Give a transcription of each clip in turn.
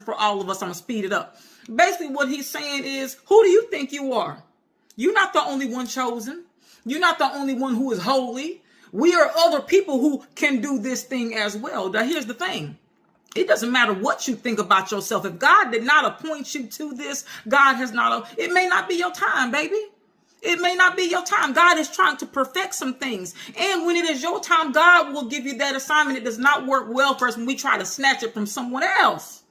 for all of us. I'm going to speed it up. Basically, what he's saying is, who do you think you are? You're not the only one chosen. You're not the only one who is holy. We are other people who can do this thing as well. Now, here's the thing. It doesn't matter what you think about yourself. If God did not appoint you to this, God has not. It may not be your time, baby. It may not be your time. God is trying to perfect some things. And when it is your time, God will give you that assignment. It does not work well for us when we try to snatch it from someone else.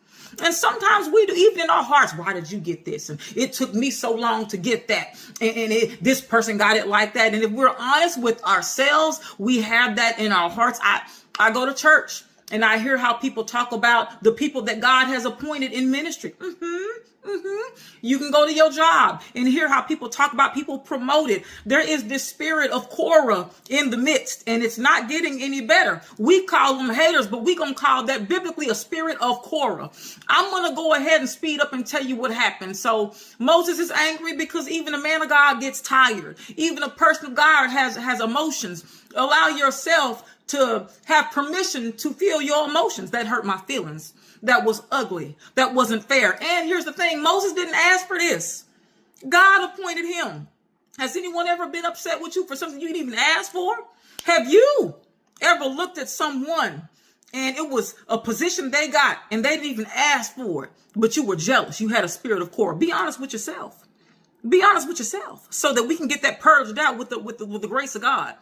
And sometimes we do, even in our hearts, why did you get this? And it took me so long to get that. And this person got it like that. And if we're honest with ourselves, we have that in our hearts. I go to church and I hear how people talk about the people that God has appointed in ministry. You can go to your job and hear how people talk about people promoted. There is this spirit of Korah in the midst, and it's not getting any better. We call them haters, but we're going to call that biblically a spirit of Korah. I'm going to go ahead and speed up and tell you what happened. So Moses is angry because even a man of God gets tired. Even a person of God has emotions. Allow yourself to have permission to feel your emotions. That hurt my feelings. That was ugly. That wasn't fair. And here's the thing. Moses didn't ask for this. God appointed him. Has anyone ever been upset with you for something you didn't even ask for? Have you ever looked at someone and it was a position they got and they didn't even ask for it, but you were jealous? You had a spirit of Korah. Be honest with yourself. Be honest with yourself so that we can get that purged out with the grace of God.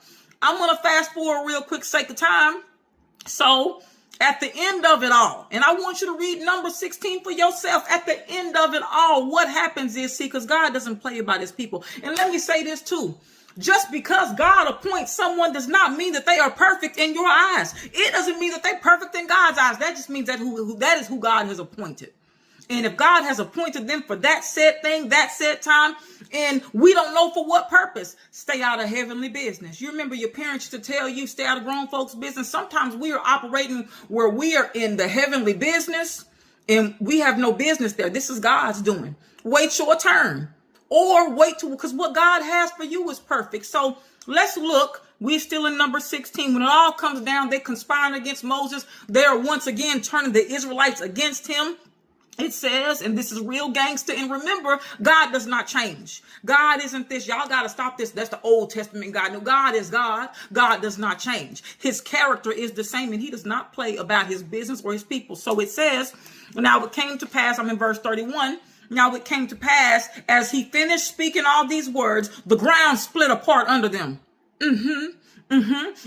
I'm going to fast forward real quick, sake of time. So at the end of it all, and I want you to read number 16 for yourself. At the end of it all, what happens is, see, because God doesn't play about his people. And let me say this too. Just because God appoints someone does not mean that they are perfect in your eyes. It doesn't mean that they're perfect in God's eyes. That just means that that is who God has appointed. And if God has appointed them for that said thing, that said time, and we don't know for what purpose, stay out of heavenly business. You remember your parents used to tell you, stay out of grown folks' business. Sometimes we are operating where we are in the heavenly business and we have no business there. This is God's doing. Wait your turn or wait to, because what God has for you is perfect. So let's look. We're still in number 16. When it all comes down, they conspiring against Moses. They are once again turning the Israelites against him. It says, and this is real gangster, and remember, God does not change. God isn't this. Y'all got to stop this. That's the Old Testament God. No, God is God. God does not change. His character is the same, and he does not play about his business or his people. So it says, now it came to pass, I'm in verse 31. Now it came to pass, as he finished speaking all these words, the ground split apart under them.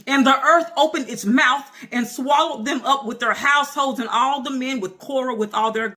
And the earth opened its mouth and swallowed them up with their households and all the men with Korah with all their